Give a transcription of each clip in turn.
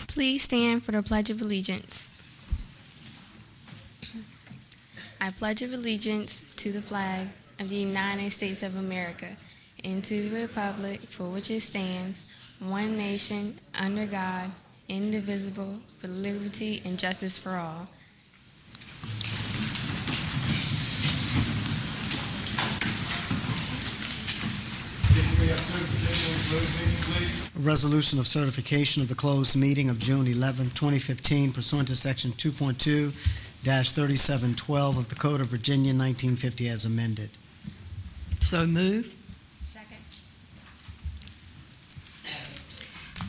Please stand for the Pledge of Allegiance. I pledge allegiance to the flag of the United States of America and to the republic for which it stands, one nation, under God, indivisible, with liberty and justice for all. A resolution of certification of the closed meeting of June 11, 2015, pursuant to Section 2.2-3712 of the Code of Virginia, 1950, as amended. So move. Second.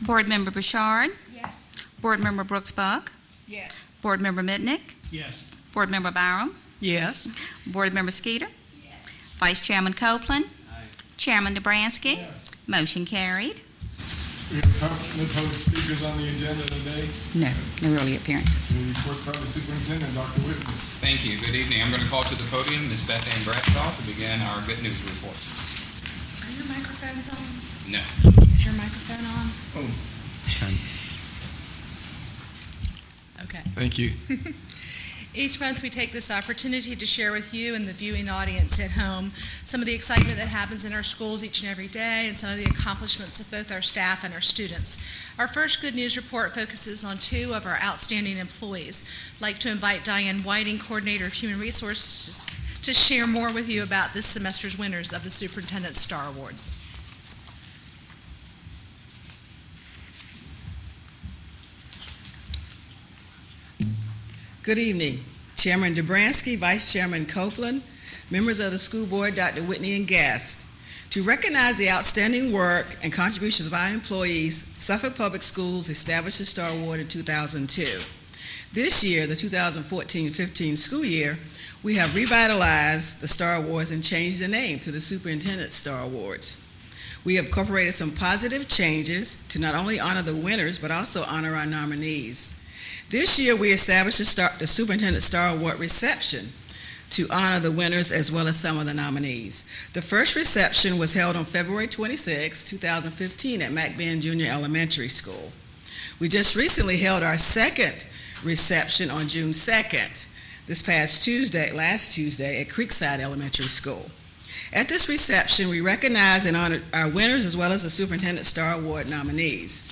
Board Member Bouchard. Yes. Board Member Brooks-Buck. Yes. Board Member Mitnick. Yes. Board Member Byram. Yes. Board Member Skeeter. Yes. Vice Chairman Copeland. Aye. Chairman Dobransky. Yes. Motion carried. We have no public speakers on the agenda today. No early appearances. The report from the superintendent, Dr. Whitman. Thank you. Good evening. I'm going to call to the podium Ms. Beth Ann Bradshaw to begin our good news report. Are your microphones on? No. Is your microphone on? Okay. Thank you. Each month we take this opportunity to share with you and the viewing audience at home some of the excitement that happens in our schools each and every day and some of the accomplishments of both our staff and our students. Our first good news report focuses on two of our outstanding employees. I'd like to invite Diane Whiting, Coordinator of Human Resources, to share more with you about this semester's winners of the Superintendent Star Awards. Good evening. Chairman Dobransky, Vice Chairman Copeland, members of the school board, Dr. Whitney, and guests. To recognize the outstanding work and contributions of our employees, Suffolk Public Schools established the Star Award in 2002. This year, the 2014-15 school year, we have revitalized the Star Awards and changed the name to the Superintendent Star Awards. We have incorporated some positive changes to not only honor the winners, but also honor our nominees. This year, we established the Superintendent Star Award reception to honor the winners as well as some of the nominees. The first reception was held on February 26, 2015 at McBain Junior Elementary School. We just recently held our second reception on June 2nd, last Tuesday, at Creekside Elementary School. At this reception, we recognized and honored our winners as well as the Superintendent Star Award nominees.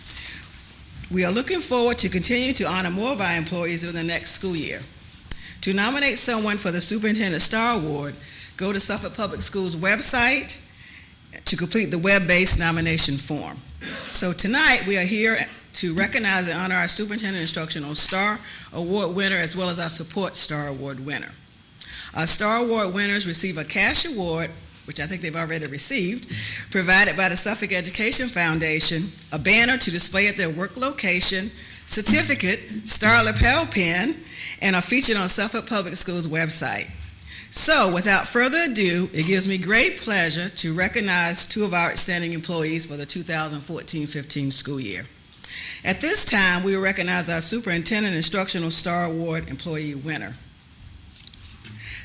We are looking forward to continue to honor more of our employees in the next school year. To nominate someone for the Superintendent Star Award, go to Suffolk Public Schools website to complete the web-based nomination form. So tonight, we are here to recognize and honor our Superintendent Instructional Star Award winner as well as our Support Star Award winner. Our Star Award winners receive a cash award, which I think they've already received, provided by the Suffolk Education Foundation, a banner to display at their work location, certificate, star lapel pin, and are featured on Suffolk Public Schools website. So, without further ado, it gives me great pleasure to recognize two of our outstanding employees for the 2014-15 school year. At this time, we will recognize our Superintendent Instructional Star Award employee winner.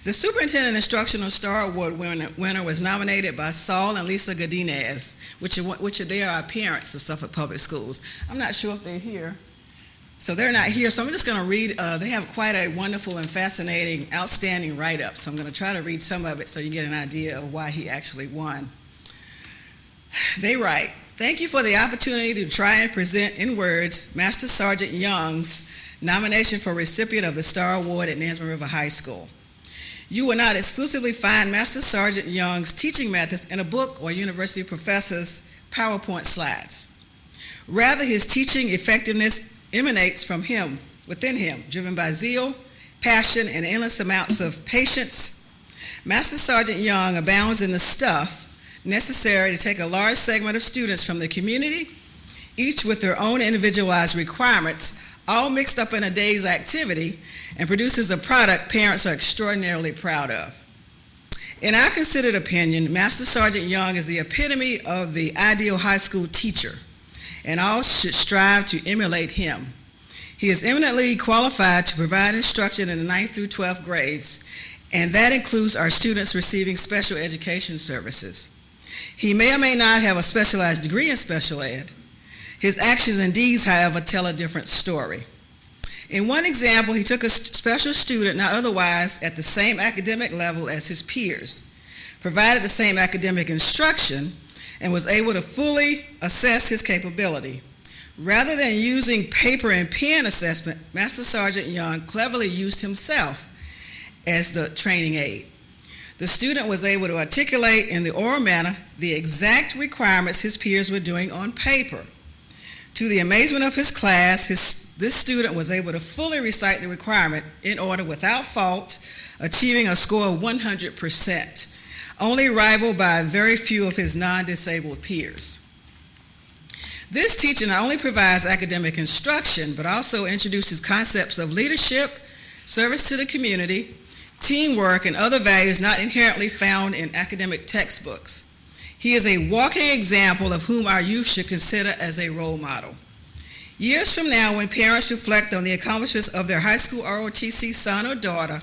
The Superintendent Instructional Star Award winner was nominated by Saul and Lisa Godinez, which they are our parents of Suffolk Public Schools. I'm not sure if they're here. So they're not here, so I'm just going to read. They have quite a wonderful and fascinating, outstanding write-up, so I'm going to try to read some of it so you get an idea of why he actually won. They write, "Thank you for the opportunity to try and present in words Master Sergeant Young's nomination for recipient of the Star Award at Nansemond River High School. You will not exclusively find Master Sergeant Young's teaching methods in a book or university professor's PowerPoint slides. Rather, his teaching effectiveness emanates from him, within him, driven by zeal, passion, and endless amounts of patience. Master Sergeant Young abounds in the stuff necessary to take a large segment of students from the community, each with their own individualized requirements, all mixed up in a day's activity, and produces a product parents are extraordinarily proud of. In our considered opinion, Master Sergeant Young is the epitome of the ideal high school teacher, and all should strive to emulate him. He is eminently qualified to provide instruction in the 9th through 12th grades, and that includes our students receiving special education services. He may or may not have a specialized degree in special ed. His actions and deeds, however, tell a different story. In one example, he took a special student not otherwise at the same academic level as his peers, provided the same academic instruction, and was able to fully assess his capability. Rather than using paper and pen assessment, Master Sergeant Young cleverly used himself as the training aid. The student was able to articulate in the oral manner the exact requirements his peers were doing on paper. To the amazement of his class, this student was able to fully recite the requirement in order without fault, achieving a score of 100%, only rivaled by very few of his non-disabled peers. This teacher not only provides academic instruction, but also introduces concepts of leadership, service to the community, teamwork, and other values not inherently found in academic textbooks. He is a walking example of whom our youth should consider as a role model. Years from now, when parents reflect on the accomplishments of their high school ROTC son or daughter,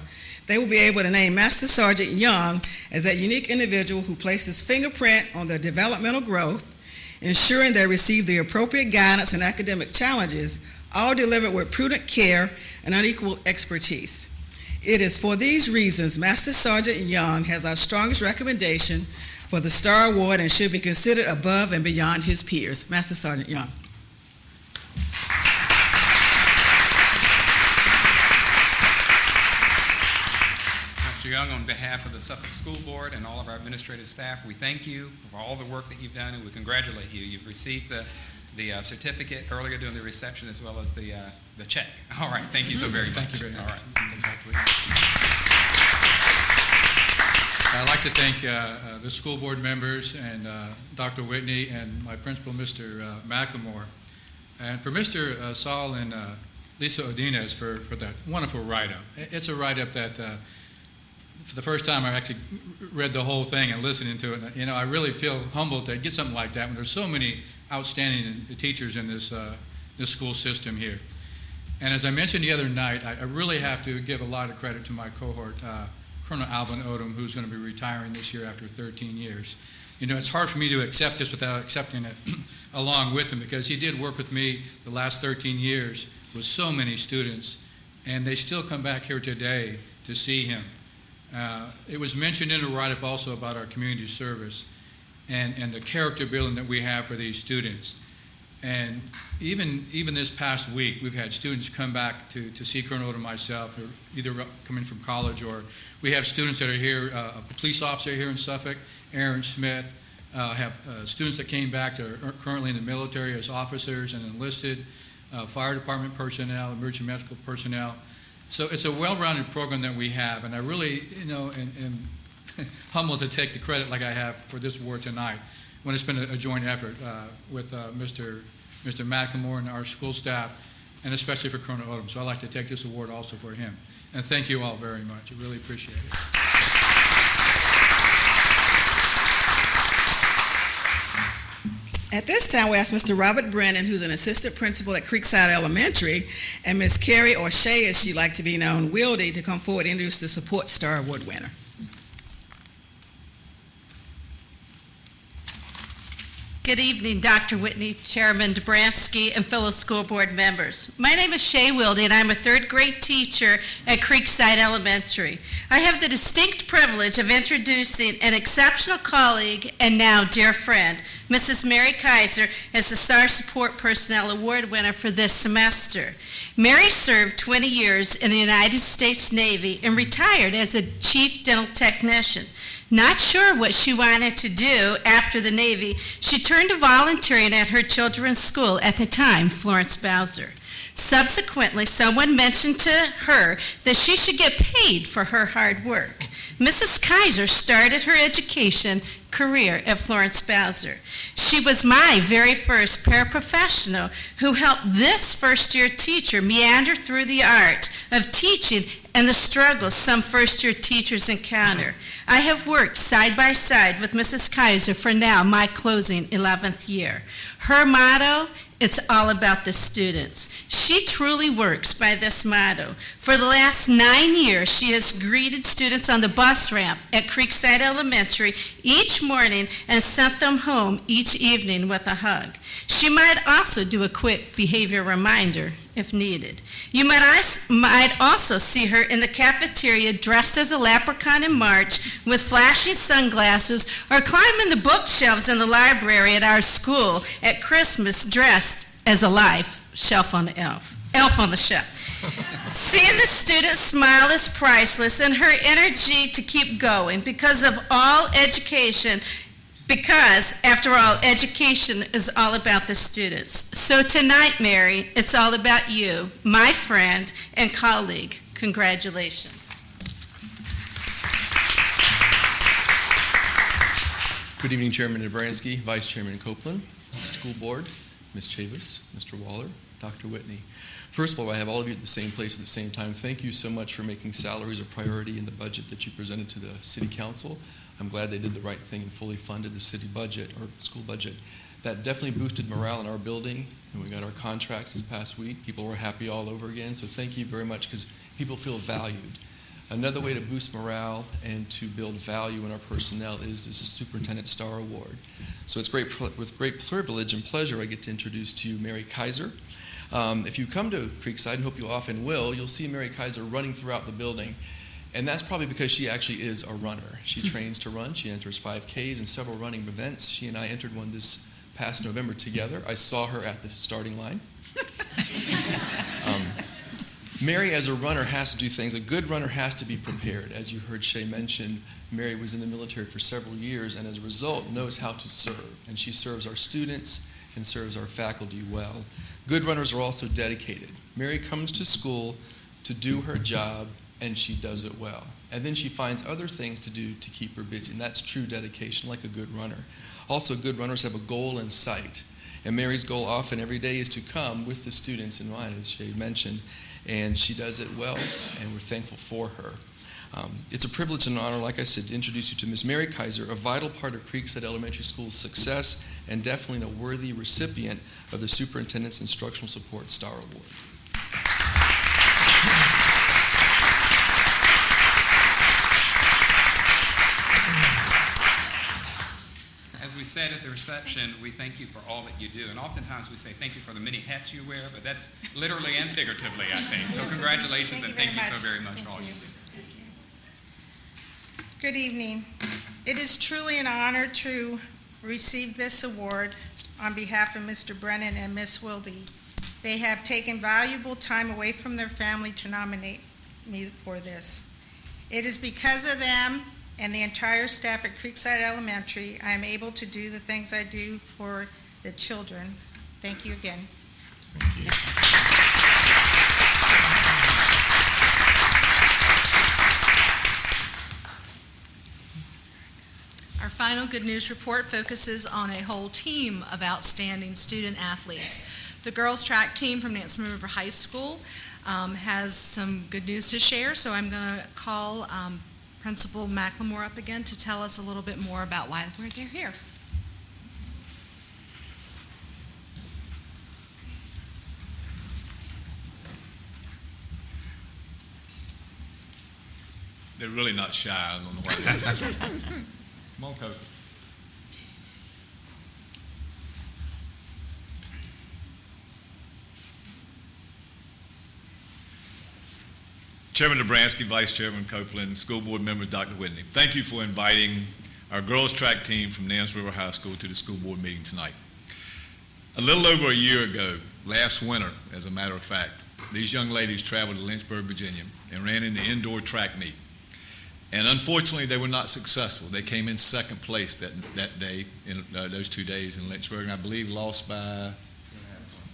they will be able to name Master Sergeant Young as that unique individual who placed his fingerprint on their developmental growth, ensuring they receive the appropriate guidance and academic challenges, all delivered with prudent care and unequaled expertise. It is for these reasons Master Sergeant Young has our strongest recommendation for the Star Award and should be considered above and beyond his peers. Master Sergeant Young. Mr. Young, on behalf of the Suffolk School Board and all of our administrative staff, we thank you for all the work that you've done, and we congratulate you. You've received the certificate earlier during the reception as well as the check. All right, thank you so very much. Thank you very much. All right. I'd like to thank the school board members and Dr. Whitney and my principal, Mr. McLemore, and for Mr. Saul and Lisa Odinez for that wonderful write-up. It's a write-up that for the first time I actually read the whole thing and listening to it. You know, I really feel humbled to get something like that when there's so many outstanding teachers in this school system here. And as I mentioned the other night, I really have to give a lot of credit to my cohort, Colonel Alvin Odom, who's going to be retiring this year after 13 years. You know, it's hard for me to accept this without accepting it along with him, because he did work with me the last 13 years with so many students, and they still come back here today to see him. It was mentioned in the write-up also about our community service and the character building that we have for these students. And even this past week, we've had students come back to see Colonel Odom and myself, or either coming from college, or we have students that are here, a police officer here in Suffolk, Aaron Smith, have students that came back that are currently in the military as officers and enlisted, fire department personnel, emergency medical personnel. So it's a well-rounded program that we have, and I really, am humbled to take the credit like I have for this award tonight, when it's been a joint effort with Mr. McLemore and our school staff, and especially for Colonel Odom. So I'd like to take this award also for him. And thank you all very much. I really appreciate it. At this time, we ask Mr. Robert Brennan, who's an assistant principal at Creekside Elementary, and Ms. Carrie, or Shay as she'd like to be known, Wildy, to come forward and introduce the Support Star Award winner. Good evening, Dr. Whitney, Chairman Dobransky, and fellow school board members. My name is Shay Wildy, and I'm a third grade teacher at Creekside Elementary. I have the distinct privilege of introducing an exceptional colleague and now dear friend, Mrs. Mary Kaiser, as the Star Support Personnel Award winner for this semester. Mary served 20 years in the United States Navy and retired as a chief dental technician. Not sure what she wanted to do after the Navy, she turned to volunteering at her children's school, at the time, Florence Bowser. Subsequently, someone mentioned to her that she should get paid for her hard work. Mrs. Kaiser started her education career at Florence Bowser. She was my very first paraprofessional who helped this first-year teacher meander through the art of teaching and the struggles some first-year teachers encounter. I have worked side by side with Mrs. Kaiser for now my closing 11th year. Her motto, it's all about the students. She truly works by this motto. For the last 9 years, she has greeted students on the bus ramp at Creekside Elementary each morning and sent them home each evening with a hug. She might also do a quick behavior reminder if needed. You might also see her in the cafeteria dressed as a leprechaun in March with flashing sunglasses, or climbing the bookshelves in the library at our school at Christmas dressed as a live elf on the shelf. Seeing the students smile is priceless, and her energy to keep going because, after all, education is all about the students. So tonight, Mary, it's all about you, my friend and colleague. Congratulations. Good evening, Chairman Dobransky, Vice Chairman Copeland, School Board, Ms. Chavis, Mr. Waller, Dr. Whitney. First of all, I have all of you at the same place at the same time. Thank you so much for making salaries a priority in the budget that you presented to the City Council. I'm glad they did the right thing and fully funded the city budget, or school budget. That definitely boosted morale in our building, and we got our contracts this past week. People were happy all over again, so thank you very much, because people feel valued. Another way to boost morale and to build value in our personnel is this Superintendent Star Award. So it's with great privilege and pleasure I get to introduce to you Mary Kaiser. If you come to Creekside, and hope you often will, you'll see Mary Kaiser running throughout the building. And that's probably because she actually is a runner. She trains to run. She enters 5Ks and several running events. She and I entered one this past November together. I saw her at the starting line. Mary, as a runner, has to do things. A good runner has to be prepared. As you heard Shay mention, Mary was in the military for several years, and as a result knows how to serve. And she serves our students and serves our faculty well. Good runners are also dedicated. Mary comes to school to do her job, and she does it well. And then she finds other things to do to keep her busy, and that's true dedication, like a good runner. Also, good runners have a goal in sight, and Mary's goal often every day is to come with the students in mind, as Shay mentioned, and she does it well, and we're thankful for her. It's a privilege and honor, like I said, to introduce you to Ms. Mary Kaiser, a vital part of Creekside Elementary School's success, and definitely a worthy recipient of the Superintendent's Instructional Support Star Award. As we said at the reception, we thank you for all that you do. And oftentimes we say thank you for the many hats you wear, but that's literally and figuratively, I think. So congratulations and thank you so very much for all you do. Good evening. It is truly an honor to receive this award on behalf of Mr. Brennan and Ms. Wilde. They have taken valuable time away from their family to nominate me for this. It is because of them and the entire staff at Creekside Elementary I am able to do the things I do for the children. Thank you again. Thank you. Our final good news report focuses on a whole team of outstanding student athletes. The girls' track team from Nansemond River High School has some good news to share, so I'm going to call Principal McLemore up again to tell us a little bit more about why they're here. They're really not shy. I don't know why. Come on, Coach. Chairman Dobransky, Vice Chairman Copeland, School Board members, Dr. Whitney, thank you for inviting our girls' track team from Nansemond River High School to the school board meeting tonight. A little over a year ago, last winter, as a matter of fact, these young ladies traveled to Lynchburg, Virginia, and ran in the indoor track meet. And unfortunately, they were not successful. They came in second place that day, in those 2 days in Lynchburg, and I believe lost by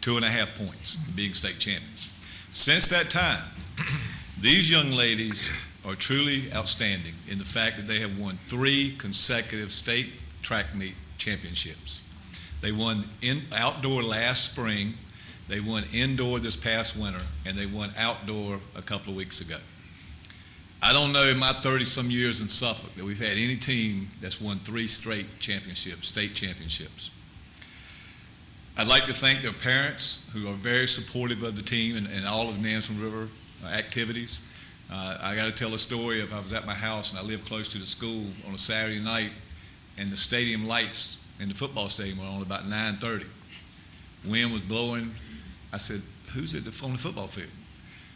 2.5 points, being state champions. Since that time, these young ladies are truly outstanding in the fact that they have won 3 consecutive state track meet championships. They won outdoor last spring, they won indoor this past winter, and they won outdoor a couple of weeks ago. I don't know in my 30-some years in Suffolk that we've had any team that's won 3 straight championships, state championships. I'd like to thank their parents, who are very supportive of the team and all of Nansemond River activities. I got to tell a story of I was at my house and I live close to the school on a Saturday night, and the stadium lights in the football stadium were on about 9:30. Wind was blowing. I said, who's on the football field?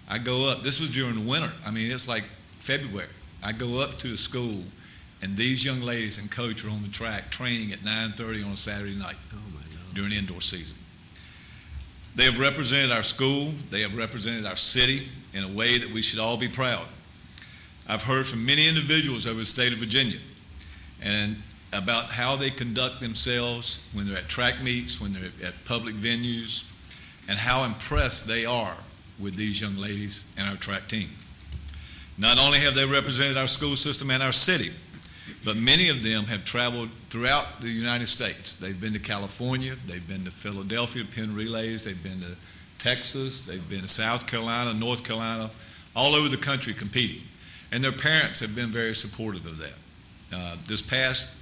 I go up. This was during the winter. I mean, it's like February. I go up to the school, and these young ladies and coach are on the track training at 9:30 on a Saturday night during indoor season. They have represented our school. They have represented our city in a way that we should all be proud. I've heard from many individuals over the state of Virginia and about how they conduct themselves when they're at track meets, when they're at public venues, and how impressed they are with these young ladies and our track team. Not only have they represented our school system and our city, but many of them have traveled throughout the United States. They've been to California, they've been to Philadelphia, Penn Relays, they've been to Texas, they've been to South Carolina, North Carolina, all over the country competing. And their parents have been very supportive of that. This past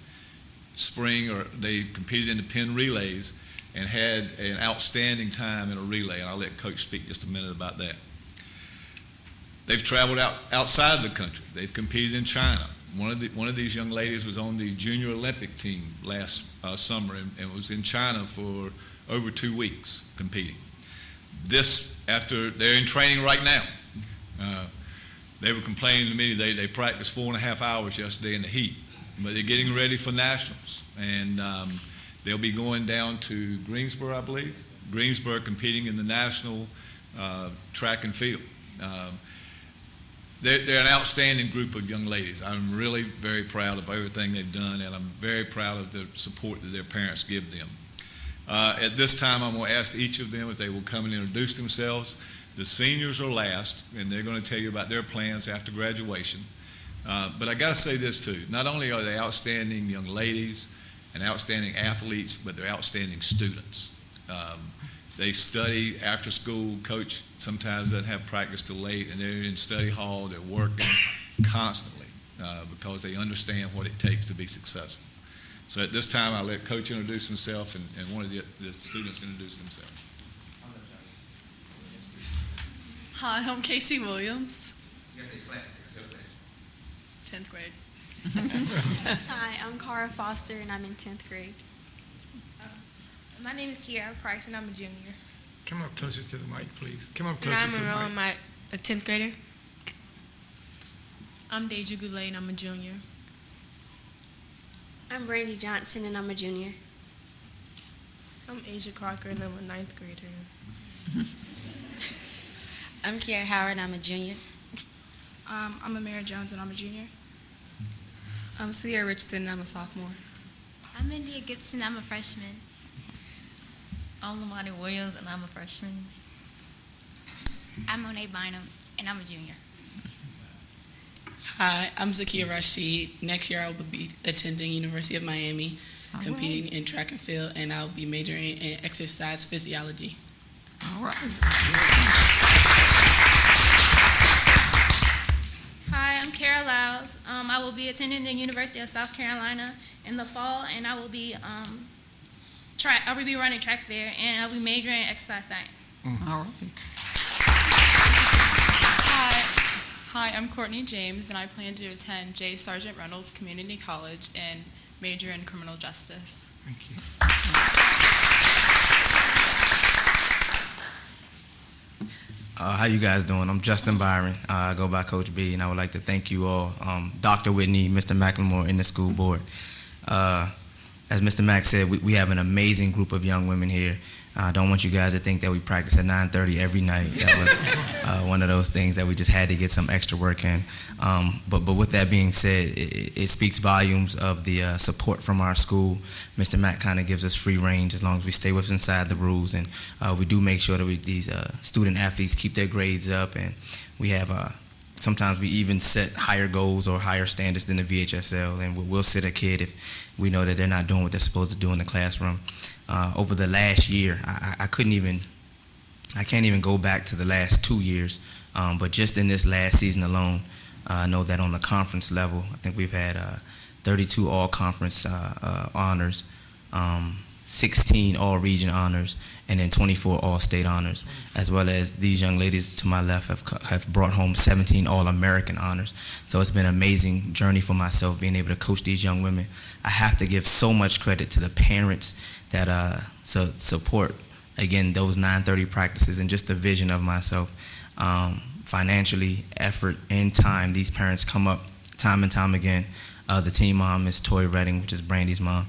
spring, they competed in the Penn Relays and had an outstanding time in a relay, and I'll let Coach speak just a minute about that. They've traveled outside of the country. They've competed in China. One of these young ladies was on the Junior Olympic team last summer and was in China for over 2 weeks competing. This, after they're in training right now. They were complaining to me they practiced 4.5 hours yesterday in the heat, but they're getting ready for nationals, and they'll be going down to Greensboro, I believe, competing in the national track and field. They're an outstanding group of young ladies. I'm really very proud of everything they've done, and I'm very proud of the support that their parents give them. At this time, I'm going to ask each of them if they will come and introduce themselves. The seniors are last, and they're going to tell you about their plans after graduation. But I got to say this too. Not only are they outstanding young ladies and outstanding athletes, but they're outstanding students. They study after school. Coach sometimes doesn't have practice till late, and they're in study hall. They're working constantly because they understand what it takes to be successful. So at this time, I'll let Coach introduce himself and one of the students introduce themselves. Hi, I'm Casey Williams. 10th grade. Hi, I'm Cara Foster, and I'm in 10th grade. My name is Kiara Price, and I'm a junior. Come up closer to the mic, please. Come up And closer I'm to the mic. enrolling a 10th grader. I'm Deja Goulet, and I'm a junior. I'm Brandy Johnson, and I'm a junior. I'm Asia Crocker, and I'm a 9th grader. I'm Kiara Howard, and I'm a junior. I'm Amira Jones, and I'm a junior. I'm Sierra Richardson, and I'm a sophomore. I'm India Gibson, I'm a freshman. I'm Lamani Williams, and I'm a freshman. I'm Monet Bynum, and I'm a junior. Hi, I'm Zakia Rashid. Next year I will be attending University of Miami, competing in track and field, and I'll be majoring in exercise physiology. All right. Hi, I'm Kara Lyles. I will be attending the University of South Carolina in the fall, and I will be running track there, and I'll be majoring in exercise science. All right. Hi, I'm Courtney James, and I plan to attend J. Sargent Reynolds Community College and major in criminal justice. Thank you. How you guys doing? I'm Justin Byron. I go by Coach B, and I would like to thank you all, Dr. Whitney, Mr. McLemore, and the school board. As Mr. Mack said, we have an amazing group of young women here. I don't want you guys to think that we practice at 9:30 every night. That was one of those things that we just had to get some extra work in. But with that being said, it speaks volumes of the support from our school. Mr. Mack kind of gives us free range as long as we stay within inside the rules, and we do make sure that these student athletes keep their grades up, and we have sometimes we even set higher goals or higher standards than the VHSL, and we'll sit a kid if we know that they're not doing what they're supposed to do in the classroom. Over the last year, I can't even go back to the last 2 years, but just in this last season alone, I know that on the conference level, I think we've had 32 all-conference honors, 16 all-region honors, and then 24 all-state honors, as well as these young ladies to my left have brought home 17 all-American honors. So it's been an amazing journey for myself being able to coach these young women. I have to give so much credit to the parents that support again, those 9:30 practices and just the vision of myself, financially, effort, and time, these parents come up time and time again. The team mom is Toy Redding, which is Brandy's mom,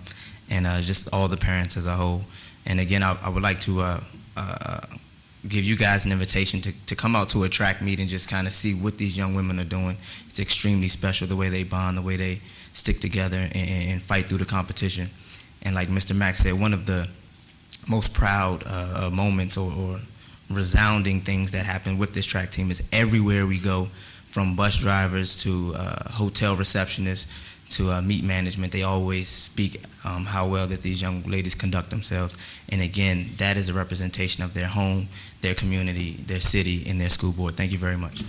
and just all the parents as a whole. And again, I would like to give you guys an invitation to come out to a track meet and just kind of see what these young women are doing. It's extremely special, the way they bond, the way they stick together and fight through the competition. And like Mr. Mack said, one of the most proud moments or resounding things that happen with this track team is everywhere we go, from bus drivers to hotel receptionists to meet management, they always speak how well that these young ladies conduct themselves. And again, that is a representation of their home, their community, their city, and their school board. Thank you very much.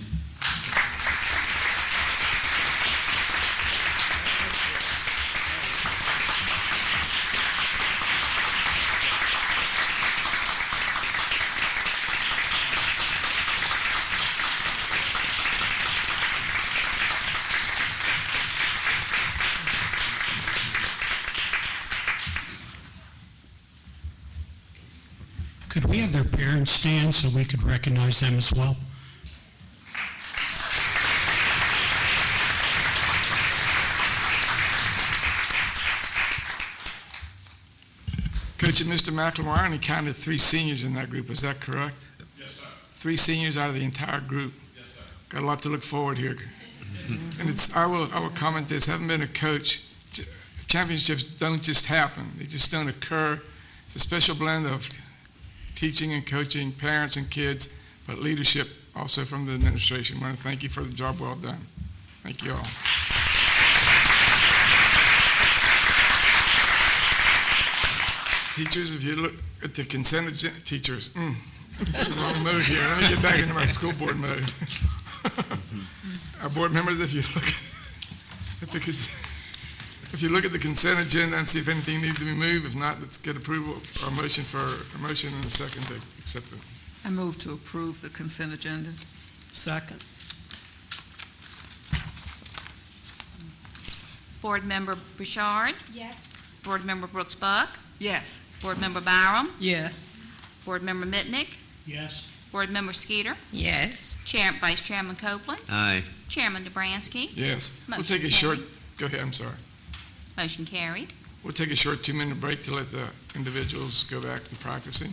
Could we have their parents stand so we could recognize them as well? Coach, and Mr. McLemore, I only counted 3 seniors in that group. Is that correct? Yes, sir. 3 seniors out of the entire group. Yes, sir. Got a lot to look forward here. And I will comment this. Having been a coach, championships don't just happen. They just don't occur. It's a special blend of teaching and coaching, parents and kids, but leadership also from the administration. I want to thank you for the job well done. Thank you all. Teachers, if you look at the consent agenda, teachers, wrong mode here. Let me get back into my school board mode. Our board members, if you look at the consent agenda and see if anything needs to be moved. If not, let's get approval or a motion and a second to accept it. I move to approve the consent agenda. Second. Board Member Bouchard? Yes. Board Member Brooks Buck? Yes. Board Member Byram? Yes. Board Member Mitnick? Yes. Board Member Skeeter? Yes. Vice Chairman Copeland? Aye. Chairman Dobransky? Yes. We'll Motion take a short, carried. go ahead, I'm sorry. Motion carried. We'll take a short 2-minute break to let the individuals go back to practicing.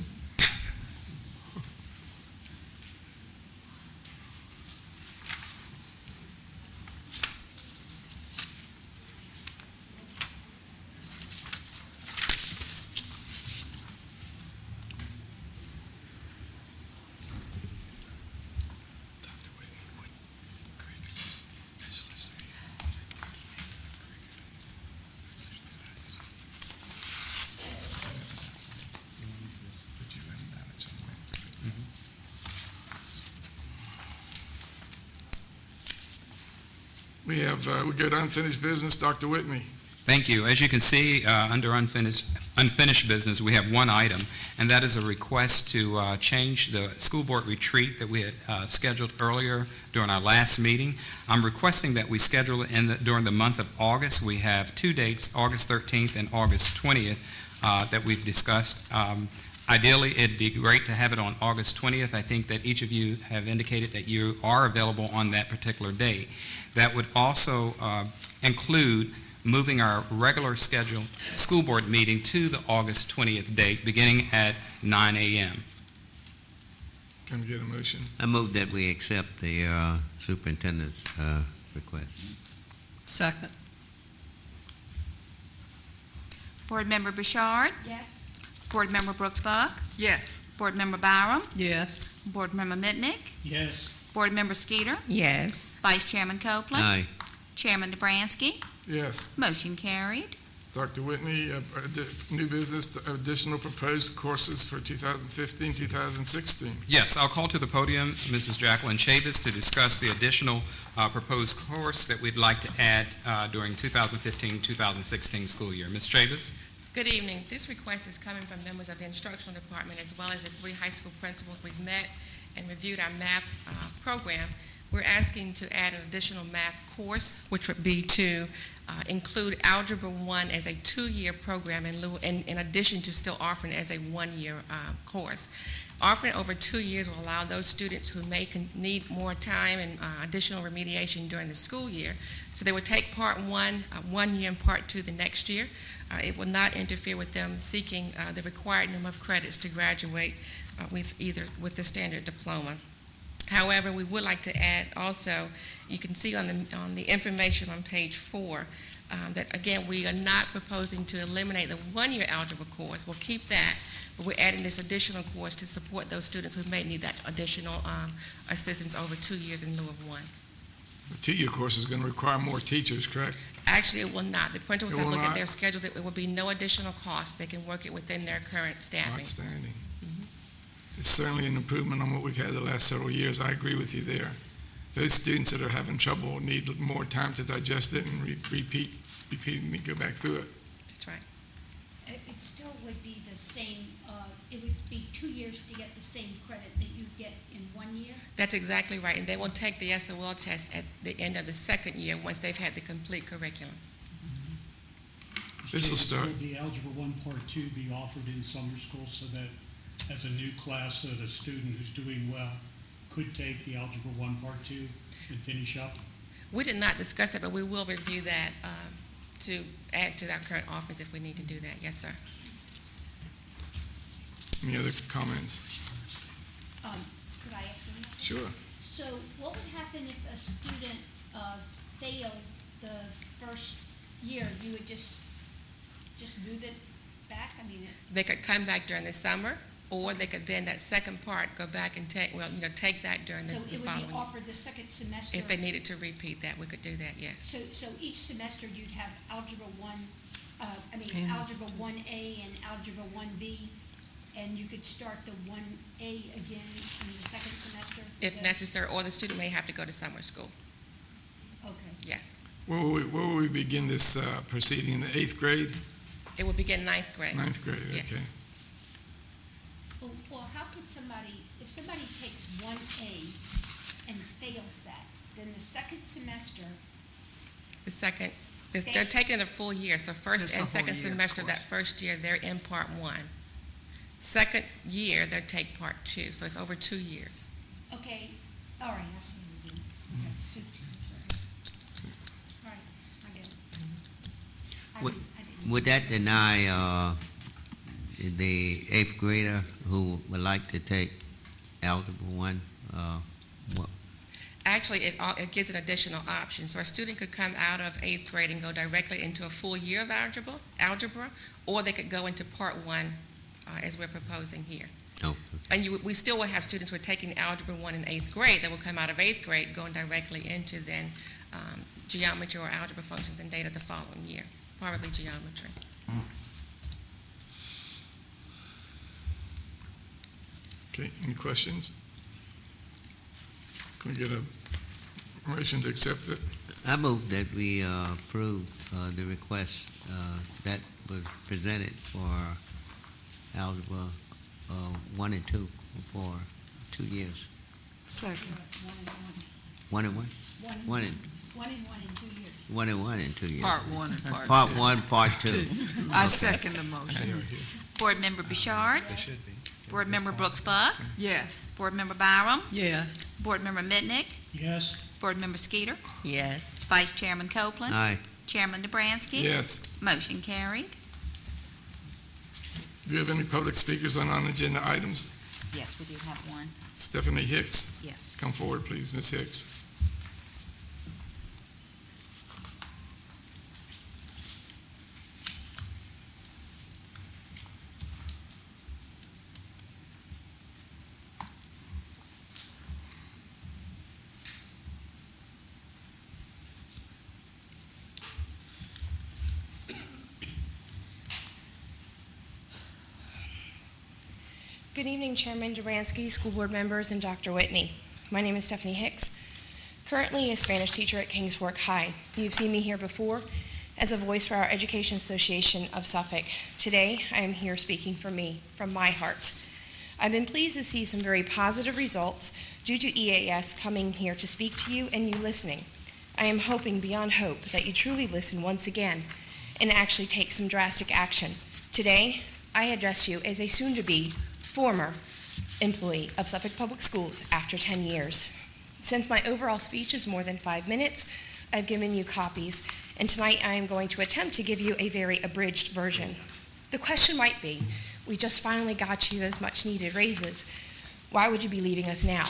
We go to unfinished business. Dr. Whitney. Thank you. As you can see, under unfinished business, we have one item, and that is a request to change the school board retreat that we had scheduled earlier during our last meeting. I'm requesting that we schedule it during the month of August. We have 2 dates, August 13th and August 20th, that we've discussed. Ideally, it'd be great to have it on August 20th. I think that each of you have indicated that you are available on that particular date. That would also include moving our regular scheduled school board meeting to the August 20th date, beginning at 9 a.m. Can we get a motion? I move that we accept the superintendent's request. Second. Board Member Bouchard? Yes. Board Member Brooks Buck? Yes. Board Member Byram? Yes. Board Member Mitnick? Yes. Board Member Skeeter? Yes. Vice Chairman Copeland? Aye. Chairman Dobransky? Yes. Motion carried. Dr. Whitney, new business, additional proposed courses for 2015-2016. Yes, I'll call to the podium Mrs. Jacqueline Chavis to discuss the additional proposed course that we'd like to add during 2015-2016 school year. Ms. Chavis? Good evening. This request is coming from members of the instructional department as well as the 3 high school principals. We've met and reviewed our math program. we're asking to add an additional math course, which would be to include Algebra 1 as a 2-year program in addition to still offering it as a 1-year course. Offering over 2 years will allow those students who may need more time and additional remediation during the school year. So they would take Part 1 1 year and Part 2 the next year. It will not interfere with them seeking the required number of credits to graduate with the standard diploma. However, we would like to add also, you can see on the information on page 4, that again, we are not proposing to eliminate the 1-year algebra course. We'll keep that, but we're adding this additional course to support those students who may need that additional assistance over 2 years in lieu of 1. The 2-year course is going to require more teachers, correct? Actually, it will not. The principals It have will looked at not? their schedule. It will be no additional cost. They can work it within their current staffing. Outstanding. It's certainly an improvement on what we've had the last several years. I agree with you there. Those students that are having trouble need more time to digest it and repeatedly go back through it. That's right. It still would be the same, it would be 2 years to get the same credit that you get in 1 year? That's exactly right. And they will take the SOL test at the end of the second year once they've had the complete curriculum. This will start. Will the Algebra 1 Part 2 be offered in summer school so that as a new class that a student who's doing well could take the Algebra 1 Part 2 and finish up? We did not discuss that, but we will review that to add to our current office if we need to do that. Yes, sir. Any other comments? Could I ask one more? Sure. So what would happen if a student failed the first year? You would just move it back? I mean, They could come back during the summer, or they could then, that second part, go back and take that during the so it would following be year. offered the second semester? If they needed to repeat that, we could do that, yes. So each semester you'd have Algebra 1, Yeah. Algebra 1A and Algebra 1B, and you could start the 1A again in the second semester? If necessary, or the student may have to go to summer school, Okay. yes. Where will we begin this proceeding, in the 8th grade? It will begin 9th grade. 9th grade, Yes. okay. Well, how could if somebody takes 1A and fails that, then the second semester, They're taking a full year, so first It's a and whole second year, of semester, that course. first year, they're in Part 1. Second year, they take Part 2, so it's over 2 years. okay, all right, I see what you mean. Okay, so, all right, I get it. I didn't- Would that deny the 8th grader who would like to take Algebra 1? Actually, it gives an additional option. So a student could come out of 8th grade and go directly into a full year of algebra, or they could go into Part 1, as we're proposing here. No. And we still will have students who are taking Algebra 1 in 8th grade that will come out of 8th grade going directly into then geometry or algebra functions and data the following year, probably geometry. Okay, any questions? Can we get a motion to accept it? I move that we approve the request that was presented for Algebra 1 and 2 for 2 years. Second. 1 and 1? One and 1 in 2 years. 1 and 1 in 2 years. Part 1 and Part 2. Part 1, Part 2. I second the motion. Board Member Bouchard. Board Member Brooks Buck. Yes. Board Member Byram. Yes. Board Member Mitnick. Yes. Board Member Skeeter. Yes. Vice Chairman Copeland. Aye. Chairman Dobransky. Yes. Motion carried. Do you have any public speakers on non-agenda items? Yes, we do have one. Stephanie Hicks, Yes. come forward, please, Ms. Hicks. Good evening, Chairman Dobransky, school board members, and Dr. Whitney. My name is Stephanie Hicks, currently a Spanish teacher at Kings Fork High. You've seen me here before as a voice for our Education Association of Suffolk. Today, I am here speaking for me, from my heart. I've been pleased to see some very positive results due to EAS coming here to speak to you and you listening. I am hoping beyond hope that you truly listen once again and actually take some drastic action. Today, I address you as a soon-to-be former employee of Suffolk Public Schools after 10 years. Since my overall speech is more than 5 minutes, I've given you copies, and tonight I am going to attempt to give you a very abridged version. The question might be, we just finally got you those much-needed raises. Why would you be leaving us now?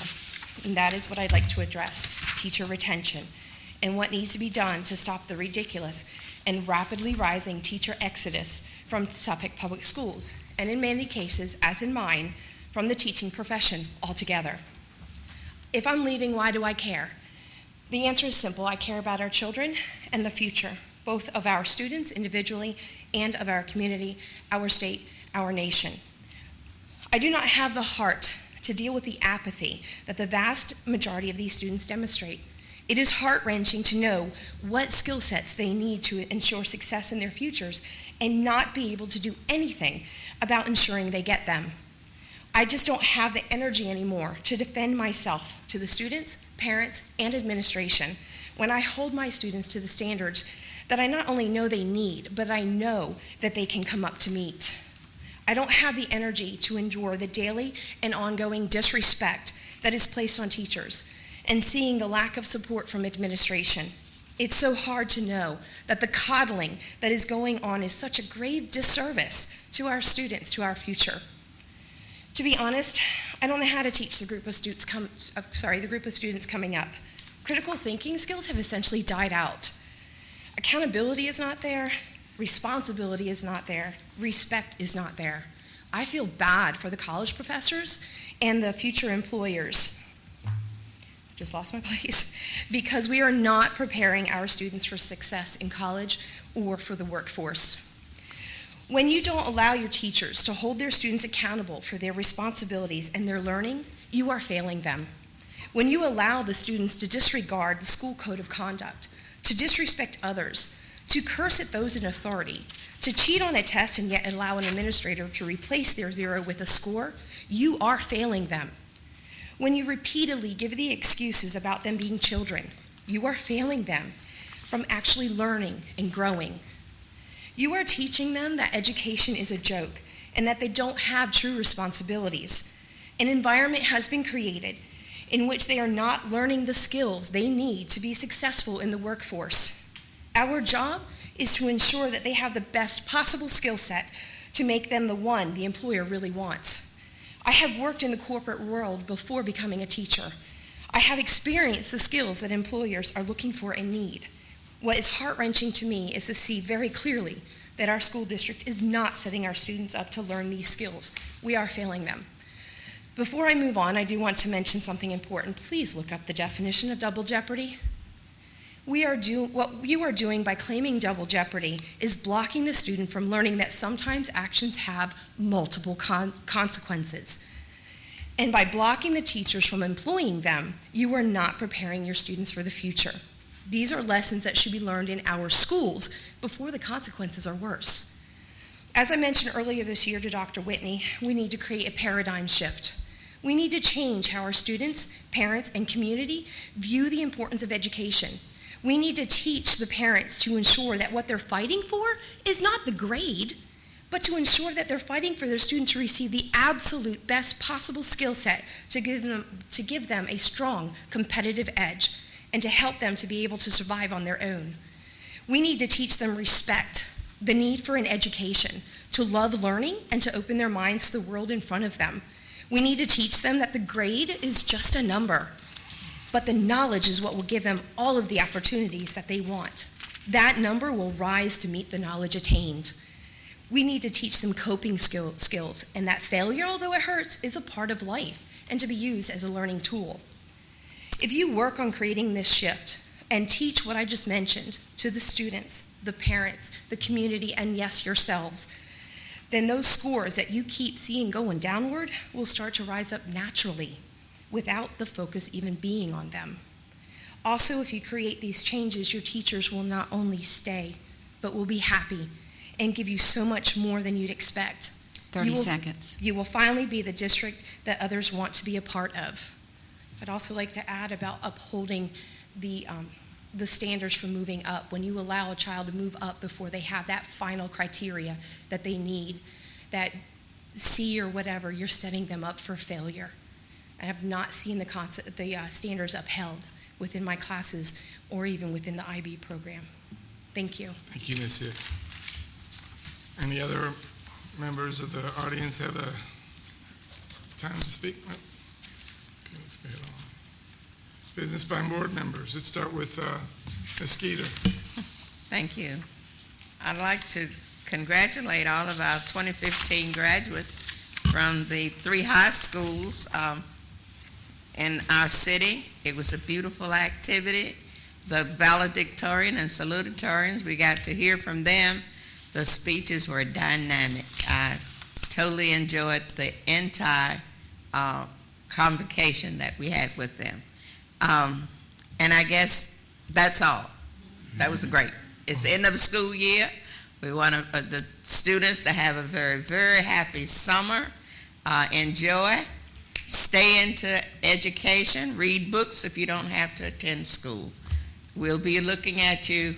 And that is what I'd like to address, teacher retention, and what needs to be done to stop the ridiculous and rapidly rising teacher exodus from Suffolk Public Schools, and in many cases, as in mine, from the teaching profession altogether. If I'm leaving, why do I care? The answer is simple. I care about our children and the future, both of our students individually and of our community, our state, our nation. I do not have the heart to deal with the apathy that the vast majority of these students demonstrate. It is heart-wrenching to know what skill sets they need to ensure success in their futures and not be able to do anything about ensuring they get them. I just don't have the energy anymore to defend myself to the students, parents, and administration when I hold my students to the standards that I not only know they need, but I know that they can come up to meet. I don't have the energy to endure the daily and ongoing disrespect that is placed on teachers and seeing the lack of support from administration. It's so hard to know that the coddling that is going on is such a grave disservice to our students, to our future. To be honest, I don't know how to teach the group of students coming up. Critical thinking skills have essentially died out. Accountability is not there, responsibility is not there, respect is not there. I feel bad for the college professors and the future employers. Just lost my place, because we are not preparing our students for success in college or for the workforce. When you don't allow your teachers to hold their students accountable for their responsibilities and their learning, you are failing them. When you allow the students to disregard the school code of conduct, to disrespect others, to curse at those in authority, to cheat on a test and yet allow an administrator to replace their zero with a score, you are failing them. When you repeatedly give the excuses about them being children, you are failing them from actually learning and growing. You are teaching them that education is a joke and that they don't have true responsibilities. An environment has been created in which they are not learning the skills they need to be successful in the workforce. Our job is to ensure that they have the best possible skill set to make them the one the employer really wants. I have worked in the corporate world before becoming a teacher. I have experienced the skills that employers are looking for and need. What is heart-wrenching to me is to see very clearly that our school district is not setting our students up to learn these skills. We are failing them. Before I move on, I do want to mention something important. Please look up the definition of double jeopardy. What you are doing by claiming double jeopardy is blocking the student from learning that sometimes actions have multiple consequences. And by blocking the teachers from employing them, you are not preparing your students for the future. These are lessons that should be learned in our schools before the consequences are worse. As I mentioned earlier this year to Dr. Whitney, we need to create a paradigm shift. We need to change how our students, parents, and community view the importance of education. We need to teach the parents to ensure that what they're fighting for is not the grade, but to ensure that they're fighting for their students to receive the absolute best possible skill set to give them a strong competitive edge and to help them to be able to survive on their own. We need to teach them respect, the need for an education, to love learning and to open their minds to the world in front of them. We need to teach them that the grade is just a number, but the knowledge is what will give them all of the opportunities that they want. That number will rise to meet the knowledge attained. We need to teach them coping skills, and that failure, although it hurts, is a part of life and to be used as a learning tool. If you work on creating this shift and teach what I just mentioned to the students, the parents, the community, and yes, yourselves, then those scores that you keep seeing going downward will start to rise up naturally without the focus even being on them. Also, if you create these changes, your teachers will not only stay, but will be happy and give you so much more than you'd expect. 30 seconds. You will finally be the district that others want to be a part of. I'd also like to add about upholding the standards for moving up. When you allow a child to move up before they have that final criteria that they need, that C or whatever, you're setting them up for failure. I have not seen the standards upheld within my classes or even within the IB program. Thank you. Thank you, Ms. Hicks. Any other members of the audience have time to speak? No? Okay, let's go ahead on. Business by board members. Let's start with Ms. Skeeter. Thank you. I'd like to congratulate all of our 2015 graduates from the 3 high schools in our city. It was a beautiful activity. The valedictorian and salutatorians, we got to hear from them. The speeches were dynamic. I totally enjoyed the entire convocation that we had with them. And I guess that's all. That was great. It's the end of the school year. We want the students to have a very, very happy summer. Enjoy. Stay into education. Read books if you don't have to attend school. We'll be looking at you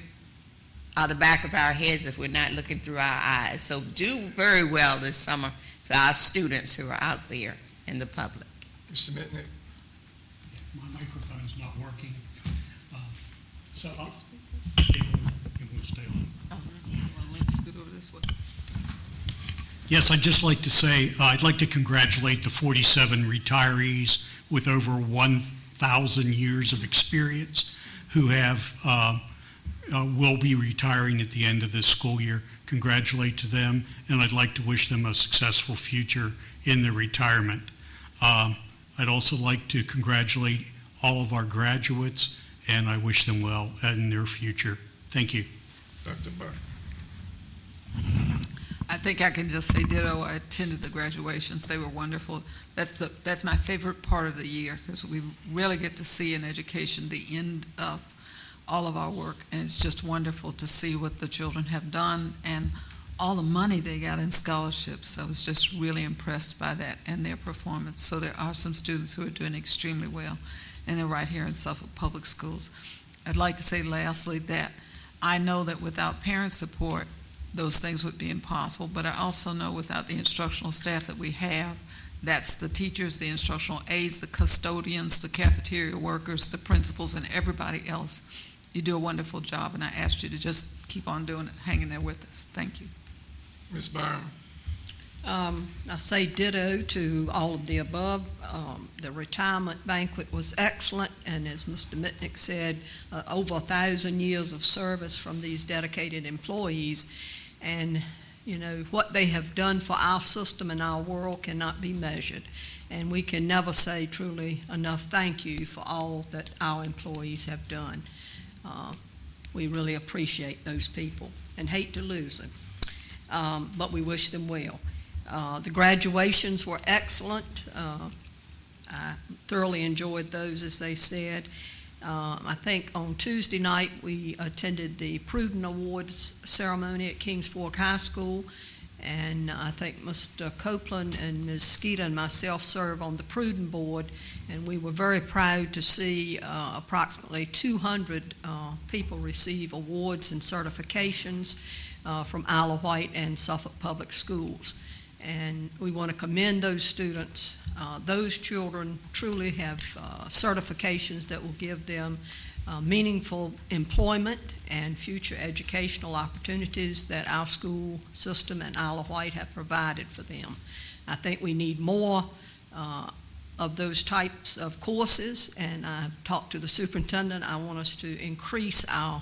out the back of our heads if we're not looking through our eyes. So do very well this summer to our students who are out there in the public. Mr. Mitnick. My microphone's not working. So it won't stay on. Yes, I'd just like to say, I'd like to congratulate the 47 retirees with over 1,000 years of experience who will be retiring at the end of this school year. Congratulate to them, and I'd like to wish them a successful future in their retirement. I'd also like to congratulate all of our graduates, and I wish them well in their future. Thank you. Dr. Barr. I think I can just say ditto. I attended the graduations. They were wonderful. That's my favorite part of the year, because we really get to see in education the end of all of our work, and it's just wonderful to see what the children have done and all the money they got in scholarships. I was just really impressed by that and their performance. So there are some students who are doing extremely well, and they're right here in Suffolk Public Schools. I'd like to say lastly that I know that without parent support, those things would be impossible, but I also know without the instructional staff that we have, that's the teachers, the instructional aides, the custodians, the cafeteria workers, the principals, and everybody else. You do a wonderful job, and I ask you to just keep on doing it, hanging there with us. Thank you. Ms. Byron. I say ditto to all of the above. The retirement banquet was excellent, and as Mr. Mitnick said, over 1,000 years of service from these dedicated employees. And, you know, what they have done for our system and our world cannot be measured. And we can never say truly enough thank you for all that our employees have done. We really appreciate those people and hate to lose them, but we wish them well. The graduations were excellent. I thoroughly enjoyed those, as they said. I think on Tuesday night we attended the Pruden Awards ceremony at Kings Fork High School, and I think Mr. Copeland and Ms. Skeeter and myself serve on the Pruden board, and we were very proud to see approximately 200 people receive awards and certifications from Isle of Wight and Suffolk Public Schools. And we want to commend those students. Those children truly have certifications that will give them meaningful employment and future educational opportunities that our school system and Isle of Wight have provided for them. I think we need more of those types of courses, and I've talked to the superintendent. I want us to increase our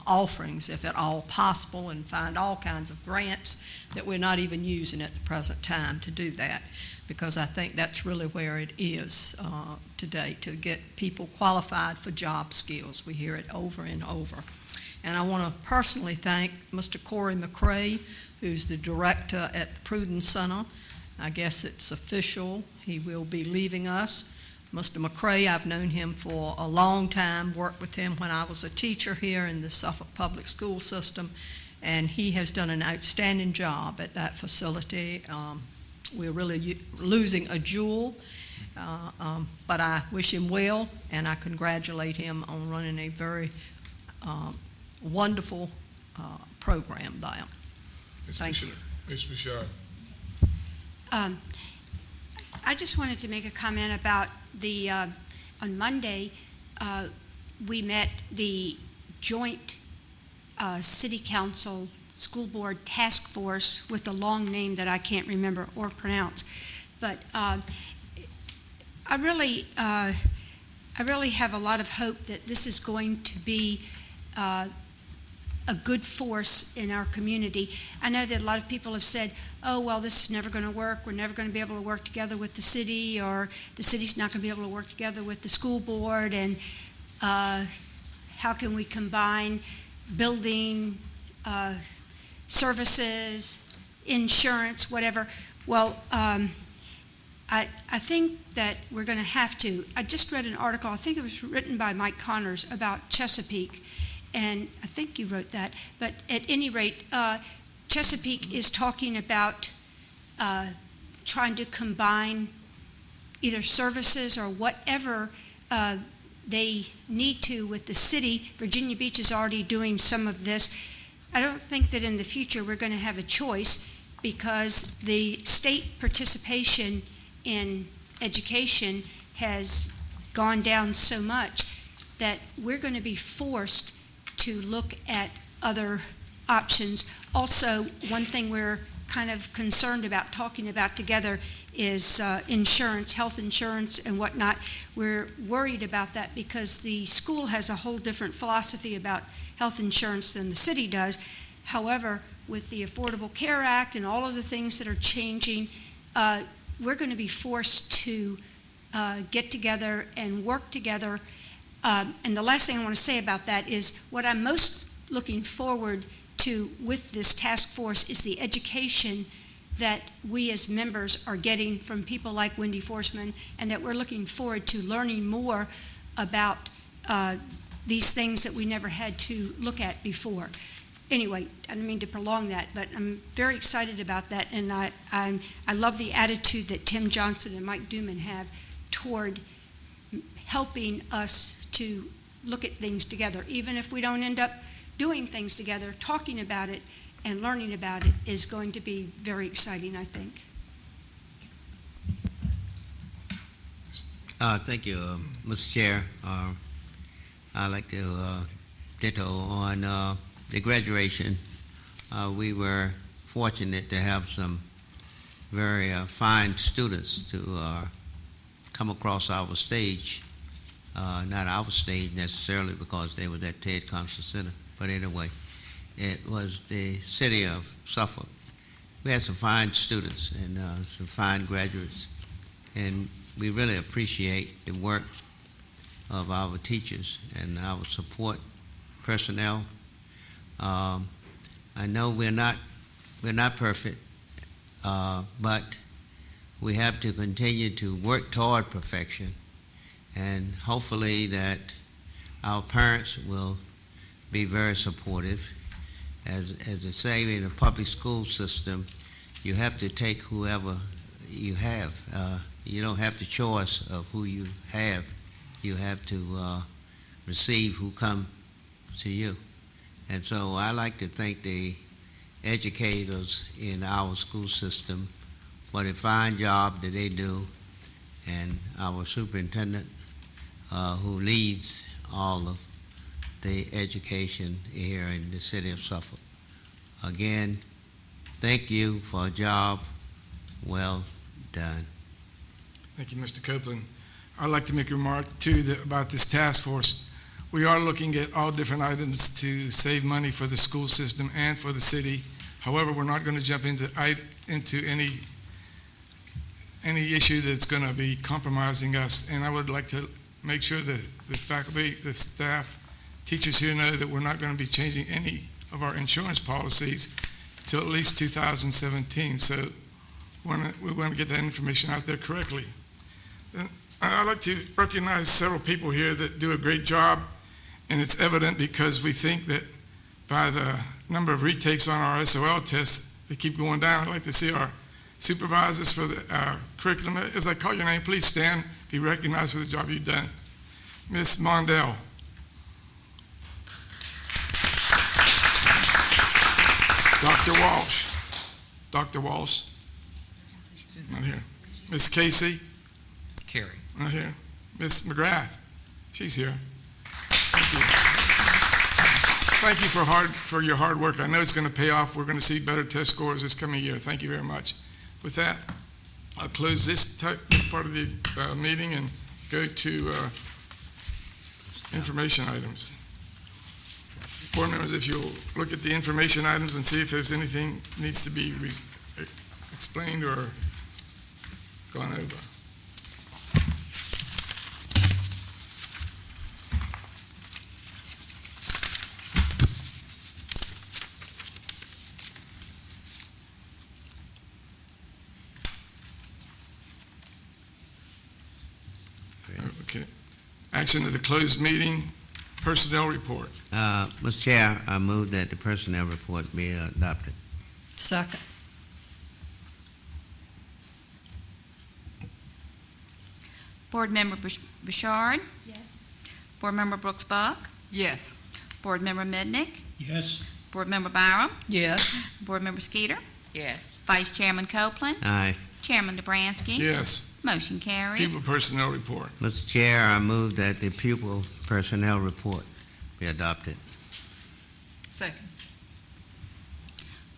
offerings, if at all possible, and find all kinds of grants that we're not even using at the present time to do that, because I think that's really where it is today, to get people qualified for job skills. We hear it over and over. And I want to personally thank Mr. Corey McCrae, who's the director at the Pruden Center. I guess it's official. He will be leaving us. Mr. McCrae, I've known him for a long time, worked with him when I was a teacher here in the Suffolk Public School System, and he has done an outstanding job at that facility. We're really losing a jewel, But I wish him well, and I congratulate him on running a very wonderful program there. Thank you. Ms. Bouchard. I just wanted to make a comment about the, on Monday, we met the joint City Council School Board Task Force with a long name that I can't remember or pronounce. But I really have a lot of hope that this is going to be a good force in our community. I know that a lot of people have said, oh, well, this is never going to work. We're never going to be able to work together with the city, or the city's not going to be able to work together with the school board, and how can we combine building, services, insurance, whatever. Well, I think that we're going to have to. I just read an article, I think it was written by Mike Connors, about Chesapeake, and I think you wrote that. But at any rate, Chesapeake is talking about trying to combine either services or whatever they need to with the city. Virginia Beach is already doing some of this. I don't think that in the future we're going to have a choice, because the state participation in education has gone down so much that we're going to be forced to look at other options. Also, one thing we're kind of concerned about talking about together is insurance, health insurance and whatnot. We're worried about that because the school has a whole different philosophy about health insurance than the city does. However, with the Affordable Care Act and all of the things that are changing, we're going to be forced to get together and work together. And the last thing I want to say about that is what I'm most looking forward to with this task force is the education that we as members are getting from people like Wendy Forsman, and that we're looking forward to learning more about these things that we never had to look at before. Anyway, I didn't mean to prolong that, but I'm very excited about that, and I love the attitude that Tim Johnson and Mike Duman have toward helping us to look at things together. Even if we don't end up doing things together, talking about it and learning about it is going to be very exciting, I think. Thank you, Mr. Chair. I'd like to ditto on the graduation. We were fortunate to have some very fine students to come across our stage. Not our stage necessarily, because they were at Ted Concert Center, but anyway, it was the city of Suffolk. We had some fine students and some fine graduates, and we really appreciate the work of our teachers and our support personnel. I know we're not perfect, but we have to continue to work toward perfection, and hopefully that our parents will be very supportive. As they say in the public school system, you have to take whoever you have. You don't have the choice of who you have. You have to receive who come to you. And so I like to thank the educators in our school system for the fine job that they do, and our superintendent who leads all of the education here in the city of Suffolk. Again, thank you for a job well done. Thank you, Mr. Copeland. I'd like to make a remark, too, about this task force. We are looking at all different items to save money for the school system and for the city. However, we're not going to jump into any issue that's going to be compromising us. And I would like to make sure that the faculty, the staff, teachers here know that we're not going to be changing any of our insurance policies till at least 2017. So we want to get that information out there correctly. I'd like to recognize several people here that do a great job, and it's evident because we think that by the number of retakes on our SOL tests, they keep going down. I'd like to see our supervisors for the curriculum. As I call your name, please stand, be recognized for the job you've done. Ms. Mondell. Dr. Walsh. Dr. Walsh. Not here. Ms. Casey. Carrie. Not here. Ms. McGrath. She's here. Thank you. Thank you for your hard work. I know it's going to pay off. We're going to see better test scores this coming year. Thank you very much. With that, I'll close this part of the meeting and go to information items. Board members, if you'll look at the information items and see if there's anything needs to be explained or gone over. Okay. Action of the closed meeting, personnel report. Mr. Chair, I move that the personnel report be adopted. Second. Board Member Bouchard? Yes. Board Member Brooks Buck? Yes. Board Member Mitnick? Yes. Board Member Byram? Yes. Board Member Skeeter? Yes. Vice Chairman Copeland? Aye. Chairman Dobransky? Yes. Motion carried. Pupil personnel report. Mr. Chair, I move that the pupil personnel report be adopted. Second.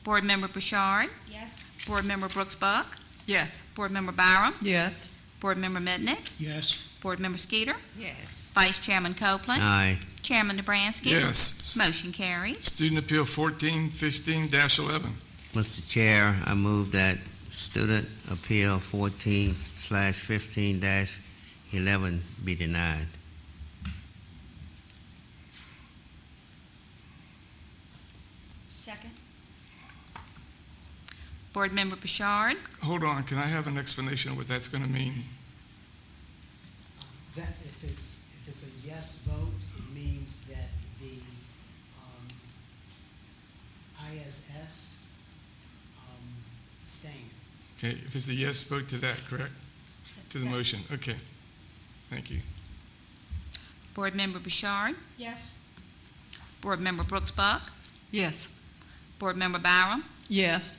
Board Member Bouchard? Yes. Board Member Brooks Buck? Yes. Board Member Byram? Yes. Board Member Mitnick? Yes. Board Member Skeeter? Yes. Vice Chairman Copeland? Aye. Chairman Dobransky? Yes. Motion carried. Student Appeal 1415-11. Mr. Chair, I move that Student Appeal 14/15-11 be denied. Second. Board Member Bouchard? Hold on, can I have an explanation of what that's going to mean? That if it's a yes vote, it means that the ISS stands. Okay, if it's a yes vote to that, correct? To the motion, okay. Thank you. Board Member Bouchard? Yes. Board Member Brooks Buck? Yes. Board Member Byram? Yes.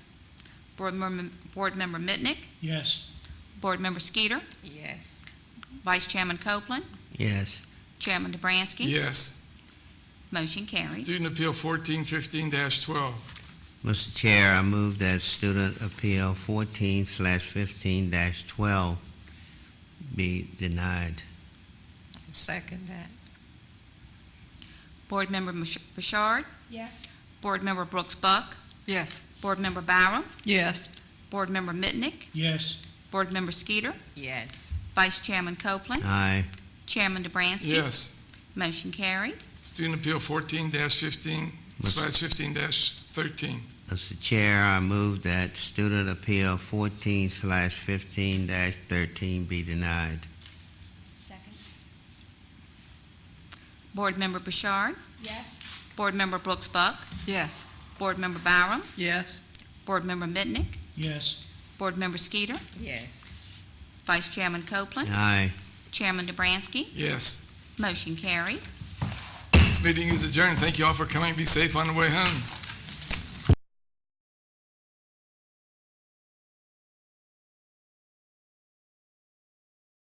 Board Member Mitnick? Yes. Board Member Skeeter? Yes. Vice Chairman Copeland? Yes. Chairman Dobransky? Yes. Motion carried. Student Appeal 1415-12. Mr. Chair, I move that Student Appeal 14/15-12 be denied. Second that. Board Member Bouchard? Yes. Board Member Brooks Buck? Yes. Board Member Byram? Yes. Board Member Mitnick? Yes. Board Member Skeeter? Yes. Vice Chairman Copeland? Aye. Chairman Dobransky? Yes. Motion carried. Student Appeal 14-15/15-13. Mr. Chair, I move that Student Appeal 14/15-13 be denied. Second. Board Member Bouchard? Yes. Board Member Brooks Buck? Yes. Board Member Byram? Yes. Board Member Mitnick? Yes. Board Member Skeeter? Yes. Vice Chairman Copeland? Aye. Chairman Dobransky? Yes. Motion carried. This meeting is adjourned. Thank you all for coming. Be safe on the way home.